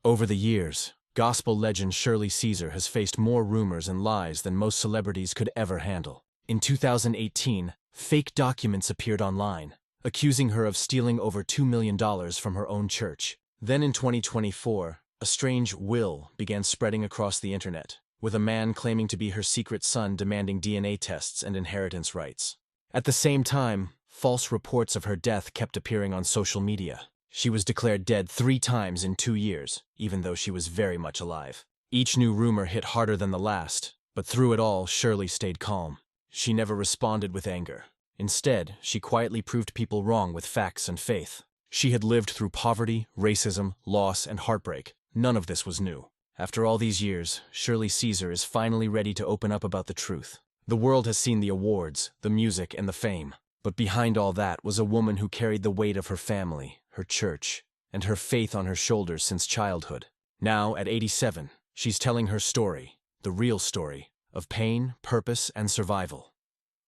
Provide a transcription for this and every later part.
Over the years, gospel legend Shirley Caesar has faced more rumors and lies than most celebrities could ever handle. In 2018, fake documents appeared online, accusing her of stealing over $2 million from her own church. Then in 2024, a strange will began spreading across the internet, with a man claiming to be her secret son demanding DNA tests and inheritance rights. At the same time, false reports of her death kept appearing on social media. She was declared dead 3 times in 2 years, even though she was very much alive. Each new rumor hit harder than the last, but through it all, Shirley stayed calm. She never responded with anger. Instead, she quietly proved people wrong with facts and faith. She had lived through poverty, racism, loss, and heartbreak. None of this was new. After all these years, Shirley Caesar is finally ready to open up about the truth. The world has seen the awards, the music, and the fame. But behind all that was a woman who carried the weight of her family, her church, and her faith on her shoulders since childhood. Now, at 87, she's telling her story, the real story, of pain, purpose, and survival.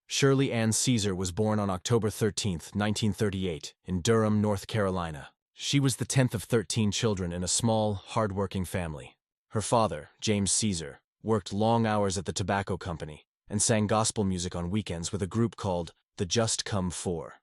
Shirley Ann Caesar was born on October 13, 1938, in Durham, North Carolina. She was the 10th of 13 children in a small, hard-working family. Her father, James Caesar, worked long hours at the tobacco company and sang gospel music on weekends with a group called the Just Come Four.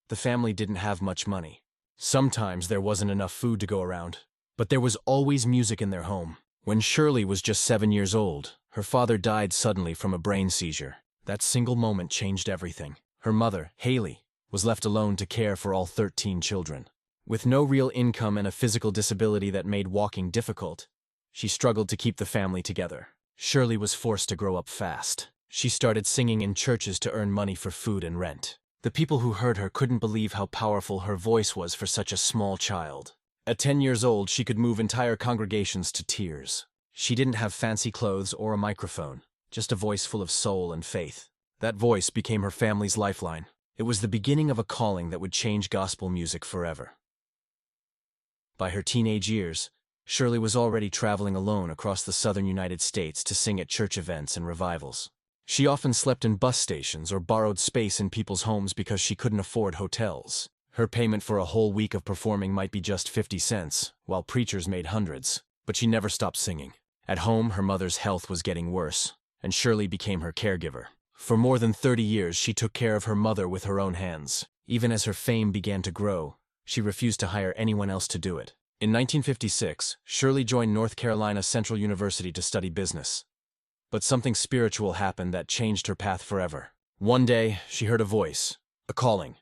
The family didn't have much money. Sometimes there wasn't enough food to go around, but there was always music in their home. When Shirley was just 7 years old, her father died suddenly from a brain seizure. That single moment changed everything. Her mother, Haley, was left alone to care for all 13 children. With no real income and a physical disability that made walking difficult, she struggled to keep the family together. Shirley was forced to grow up fast. She started singing in churches to earn money for food and rent. The people who heard her couldn't believe how powerful her voice was for such a small child. At 10 years old, she could move entire congregations to tears. She didn't have fancy clothes or a microphone, just a voice full of soul and faith. That voice became her family's lifeline. It was the beginning of a calling that would change gospel music forever. By her teenage years, Shirley was already traveling alone across the southern United States to sing at church events and revivals. She often slept in bus stations or borrowed space in people's homes because she couldn't afford hotels. Her payment for a whole week of performing might be just 50 cents, while preachers made hundreds. But she never stopped singing. At home, her mother's health was getting worse, and Shirley became her caregiver. For more than 30 years, she took care of her mother with her own hands. Even as her fame began to grow, she refused to hire anyone else to do it. In 1956, Shirley joined North Carolina Central University to study business. But something spiritual happened that changed her path forever. One day, she heard a voice, a calling,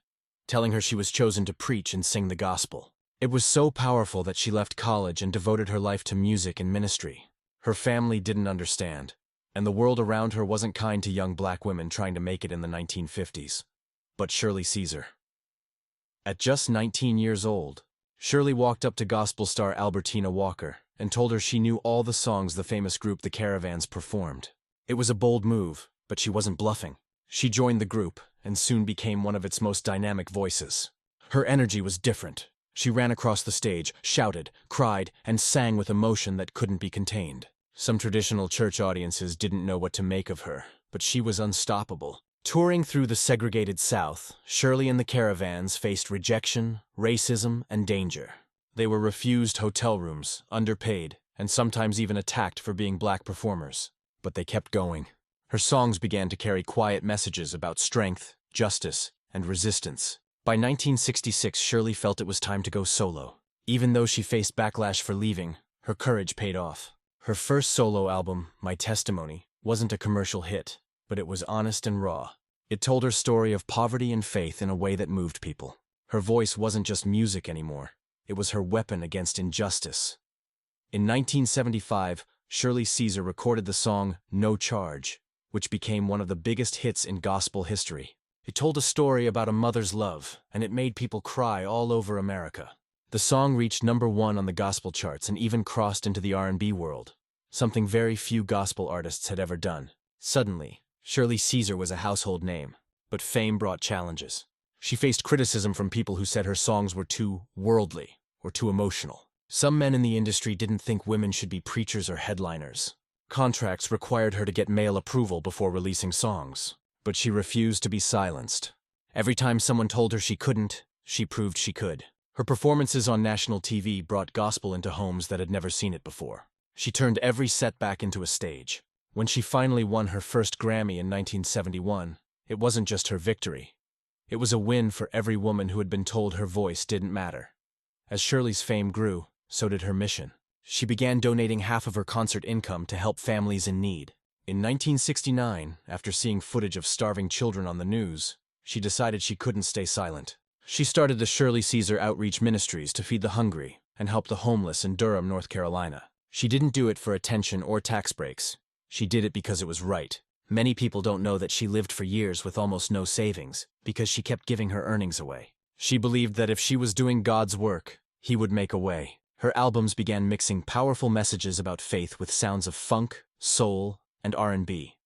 telling her she was chosen to preach and sing the gospel. It was so powerful that she left college and devoted her life to music and ministry. Her family didn't understand, and the world around her wasn't kind to young black women trying to make it in the 1950s. But Shirley Caesar. At just 19 years old, Shirley walked up to gospel star Albertina Walker and told her she knew all the songs the famous group The Caravans performed. It was a bold move, but she wasn't bluffing. She joined the group and soon became one of its most dynamic voices. Her energy was different. She ran across the stage, shouted, cried, and sang with emotion that couldn't be contained. Some traditional church audiences didn't know what to make of her, but she was unstoppable. Touring through the segregated South, Shirley and the Caravans faced rejection, racism, and danger. They were refused hotel rooms, underpaid, and sometimes even attacked for being black performers. But they kept going. Her songs began to carry quiet messages about strength, justice, and resistance. By 1966, Shirley felt it was time to go solo. Even though she faced backlash for leaving, her courage paid off. Her first solo album, My Testimony, wasn't a commercial hit, but it was honest and raw. It told her story of poverty and faith in a way that moved people. Her voice wasn't just music anymore. It was her weapon against injustice. In 1975, Shirley Caesar recorded the song No Charge, which became one of the biggest hits in gospel history. It told a story about a mother's love, and it made people cry all over America. The song reached #1 on the gospel charts and even crossed into the R&B world, something very few gospel artists had ever done. Suddenly, Shirley Caesar was a household name, but fame brought challenges. She faced criticism from people who said her songs were too worldly or too emotional. Some men in the industry didn't think women should be preachers or headliners. Contracts required her to get male approval before releasing songs, but she refused to be silenced. Every time someone told her she couldn't, she proved she could. Her performances on national TV brought gospel into homes that had never seen it before. She turned every setback into a stage. When she finally won her first Grammy in 1971, it wasn't just her victory. It was a win for every woman who had been told her voice didn't matter. As Shirley's fame grew, so did her mission. She began donating half of her concert income to help families in need. In 1969, after seeing footage of starving children on the news, she decided she couldn't stay silent. She started the Shirley Caesar Outreach Ministries to feed the hungry and help the homeless in Durham, North Carolina. She didn't do it for attention or tax breaks. She did it because it was right. Many people don't know that she lived for years with almost no savings because she kept giving her earnings away. She believed that if she was doing God's work, He would make a way. Her albums began mixing powerful messages about faith with sounds of funk, soul, and R&B.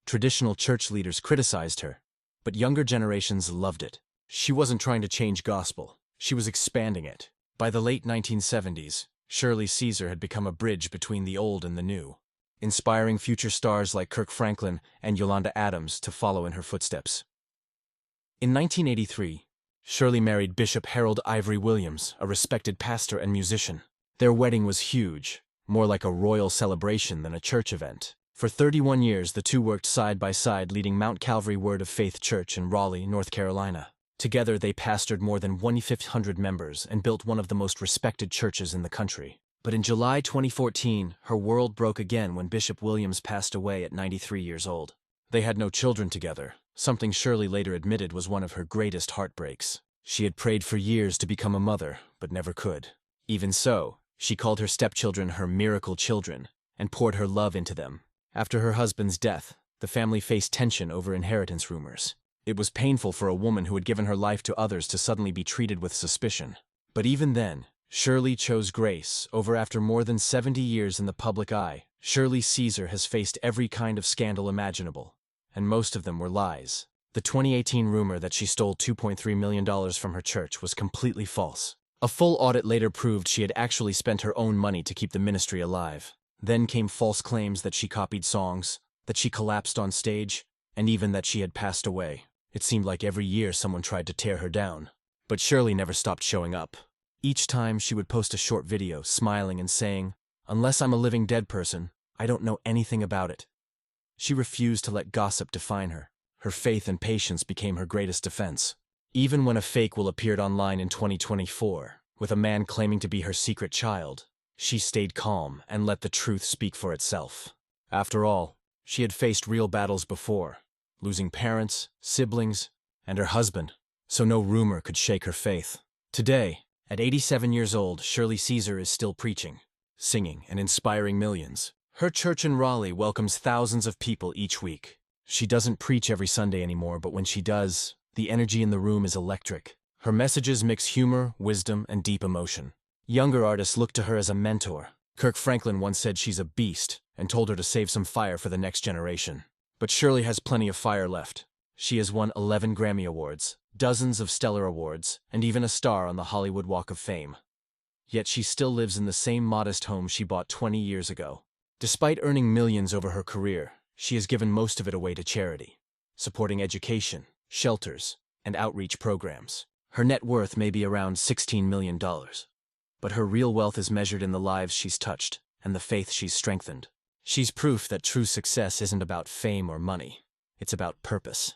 Traditional church leaders criticized her, but younger generations loved it. She wasn't trying to change gospel. She was expanding it. By the late 1970s, Shirley Caesar had become a bridge between the old and the new, inspiring future stars like Kirk Franklin and Yolanda Adams to follow in her footsteps. In 1983, Shirley married Bishop Harold Ivory Williams, a respected pastor and musician. Their wedding was huge, more like a royal celebration than a church event. For 31 years, the two worked side by side, leading Mount Calvary Word of Faith Church in Raleigh, North Carolina. Together, they pastored more than 1,500 members and built one of the most respected churches in the country. But in July 2014, her world broke again when Bishop Williams passed away at 93 years old. They had no children together, something Shirley later admitted was one of her greatest heartbreaks. She had prayed for years to become a mother, but never could. Even so, she called her stepchildren her miracle children and poured her love into them. After her husband's death, the family faced tension over inheritance rumors. It was painful for a woman who had given her life to others to suddenly be treated with suspicion. But even then, Shirley chose grace after more than 70 years in the public eye. Shirley Caesar has faced every kind of scandal imaginable, and most of them were lies. The 2018 rumor that she stole $2.3 million from her church was completely false. A full audit later proved she had actually spent her own money to keep the ministry alive. Then came false claims that she copied songs, that she collapsed on stage, and even that she had passed away. It seemed like every year someone tried to tear her down. But Shirley never stopped showing up. Each time she would post a short video, smiling and saying, "Unless I'm a living dead person, I don't know anything about it." She refused to let gossip define her. Her faith and patience became her greatest defense. Even when a fake will appeared online in 2024, with a man claiming to be her secret child, she stayed calm and let the truth speak for itself. After all, she had faced real battles before, losing parents, siblings, and her husband, so no rumor could shake her faith. Today, at 87 years old, Shirley Caesar is still preaching, singing, and inspiring millions. Her church in Raleigh welcomes thousands of people each week. She doesn't preach every Sunday anymore, but when she does, the energy in the room is electric. Her messages mix humor, wisdom, and deep emotion. Younger artists look to her as a mentor. Kirk Franklin once said she's a beast and told her to save some fire for the next generation. But Shirley has plenty of fire left. She has won 11 Grammy Awards, dozens of Stellar Awards, and even a star on the Hollywood Walk of Fame. Yet she still lives in the same modest home she bought 20 years ago. Despite earning millions over her career, she has given most of it away to charity, supporting education, shelters, and outreach programs. Her net worth may be around $16 million. But her real wealth is measured in the lives she's touched and the faith she's strengthened. She's proof that true success isn't about fame or money. It's about purpose.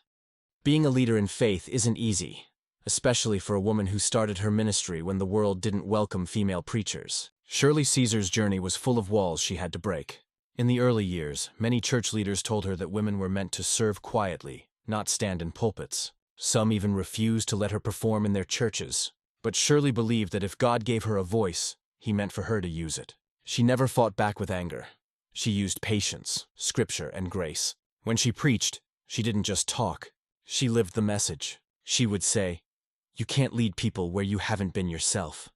Being a leader in faith isn't easy, especially for a woman who started her ministry when the world didn't welcome female preachers. Shirley Caesar's journey was full of walls she had to break. In the early years, many church leaders told her that women were meant to serve quietly, not stand in pulpits. Some even refused to let her perform in their churches. But Shirley believed that if God gave her a voice, He meant for her to use it. She never fought back with anger. She used patience, scripture, and grace. When she preached, she didn't just talk. She lived the message. She would say, "You can't lead people where you haven't been yourself."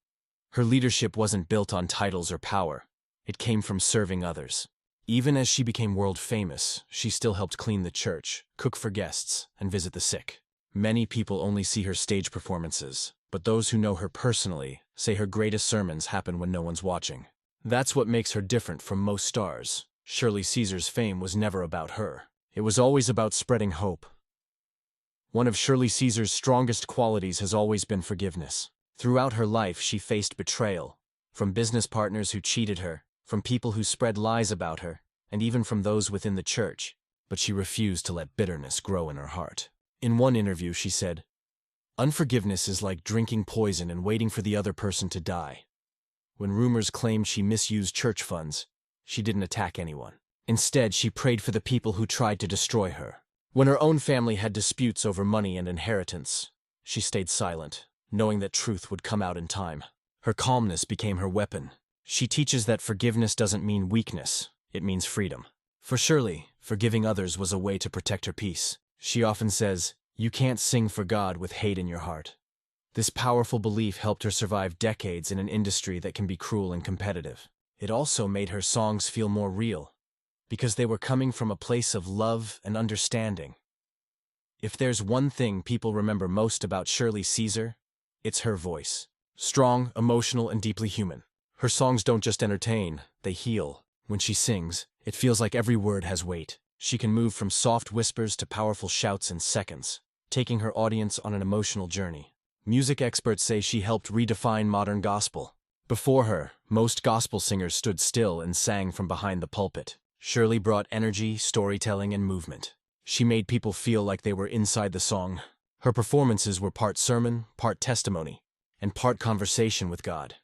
Her leadership wasn't built on titles or power. It came from serving others. Even as she became world famous, she still helped clean the church, cook for guests, and visit the sick. Many people only see her stage performances, but those who know her personally say her greatest sermons happen when no one's watching. That's what makes her different from most stars. Shirley Caesar's fame was never about her. It was always about spreading hope. One of Shirley Caesar's strongest qualities has always been forgiveness. Throughout her life, she faced betrayal, from business partners who cheated her, from people who spread lies about her, and even from those within the church, but she refused to let bitterness grow in her heart. In one interview, she said, "Unforgiveness is like drinking poison and waiting for the other person to die." When rumors claimed she misused church funds, she didn't attack anyone. Instead, she prayed for the people who tried to destroy her. When her own family had disputes over money and inheritance, she stayed silent, knowing that truth would come out in time. Her calmness became her weapon. She teaches that forgiveness doesn't mean weakness, it means freedom. For Shirley, forgiving others was a way to protect her peace. She often says, "You can't sing for God with hate in your heart." This powerful belief helped her survive decades in an industry that can be cruel and competitive. It also made her songs feel more real, because they were coming from a place of love and understanding. If there's one thing people remember most about Shirley Caesar, it's her voice. Strong, emotional, and deeply human. Her songs don't just entertain, they heal. When she sings, it feels like every word has weight. She can move from soft whispers to powerful shouts in seconds, taking her audience on an emotional journey. Music experts say she helped redefine modern gospel. Before her, most gospel singers stood still and sang from behind the pulpit. Shirley brought energy, storytelling, and movement. She made people feel like they were inside the song. Her performances were part sermon, part testimony, and part conversation with God.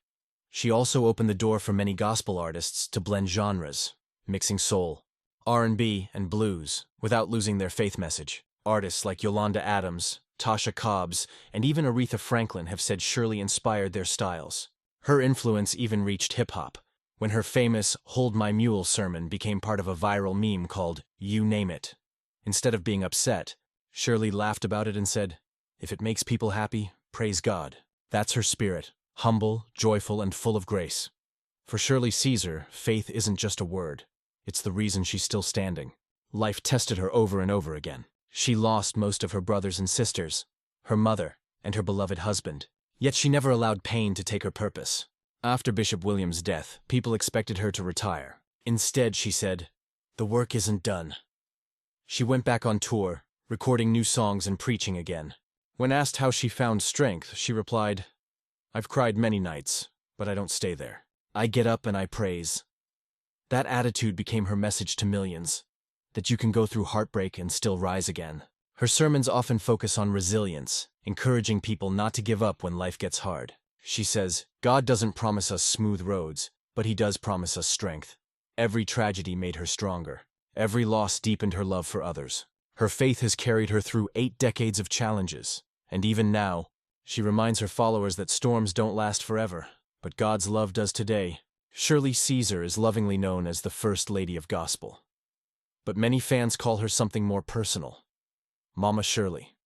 She also opened the door for many gospel artists to blend genres, mixing soul, R&B, and blues, without losing their faith message. Artists like Yolanda Adams, Tasha Cobbs, and even Aretha Franklin have said Shirley inspired their styles. Her influence even reached hip-hop, when her famous "Hold My Mule" sermon became part of a viral meme called "You Name It." Instead of being upset, Shirley laughed about it and said, "If it makes people happy, praise God." That's her spirit, humble, joyful, and full of grace. For Shirley Caesar, faith isn't just a word. It's the reason she's still standing. Life tested her over and over again. She lost most of her brothers and sisters, her mother, and her beloved husband. Yet she never allowed pain to take her purpose. After Bishop William's death, people expected her to retire. Instead, she said, "The work isn't done." She went back on tour, recording new songs and preaching again. When asked how she found strength, she replied, "I've cried many nights, but I don't stay there. I get up and I praise." That attitude became her message to millions, that you can go through heartbreak and still rise again. Her sermons often focus on resilience, encouraging people not to give up when life gets hard. She says, "God doesn't promise us smooth roads, but He does promise us strength." Every tragedy made her stronger. Every loss deepened her love for others. Her faith has carried her through 8 decades of challenges, and even now, she reminds her followers that storms don't last forever, but God's love does today. Shirley Caesar is lovingly known as the First Lady of Gospel. But many fans call her something more personal. Mama Shirley.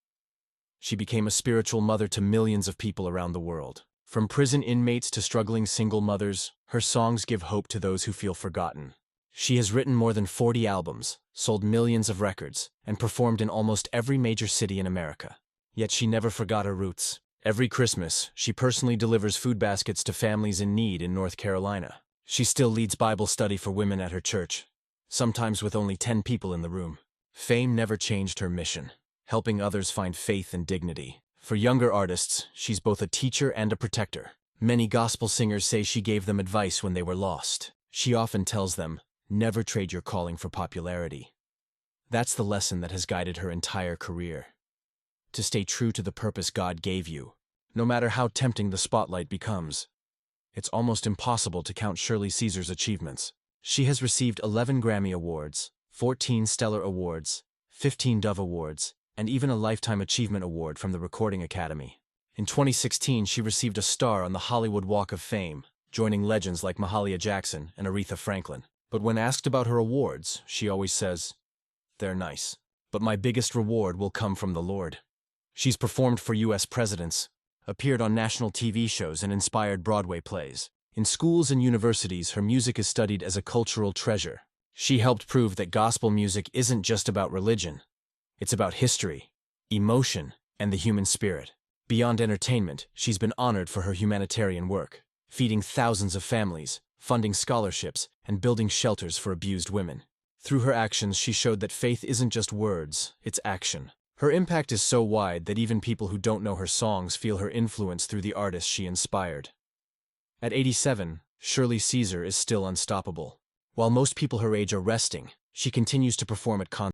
She became a spiritual mother to millions of people around the world. From prison inmates to struggling single mothers, her songs give hope to those who feel forgotten. She has written more than 40 albums, sold millions of records, and performed in almost every major city in America. Yet she never forgot her roots. Every Christmas, she personally delivers food baskets to families in need in North Carolina. She still leads Bible study for women at her church, sometimes with only 10 people in the room. Fame never changed her mission, helping others find faith and dignity. For younger artists, she's both a teacher and a protector. Many gospel singers say she gave them advice when they were lost. She often tells them, "Never trade your calling for popularity." That's the lesson that has guided her entire career. To stay true to the purpose God gave you, no matter how tempting the spotlight becomes. It's almost impossible to count Shirley Caesar's achievements. She has received 11 Grammy Awards, 14 Stellar Awards, 15 Dove Awards, and even a Lifetime Achievement Award from the Recording Academy. In 2016, she received a star on the Hollywood Walk of Fame, joining legends like Mahalia Jackson and Aretha Franklin. But when asked about her awards, she always says, "They're nice, but my biggest reward will come from the Lord." She's performed for U.S. presidents, appeared on national TV shows, and inspired Broadway plays. In schools and universities, her music is studied as a cultural treasure. She helped prove that gospel music isn't just about religion. It's about history, emotion, and the human spirit. Beyond entertainment, she's been honored for her humanitarian work, feeding thousands of families, funding scholarships, and building shelters for abused women. Through her actions, she showed that faith isn't just words, it's action. Her impact is so wide that even people who don't know her songs feel her influence through the artists she inspired. At 87, Shirley Caesar is still unstoppable. While most people her age are resting, she continues to perform at concerts.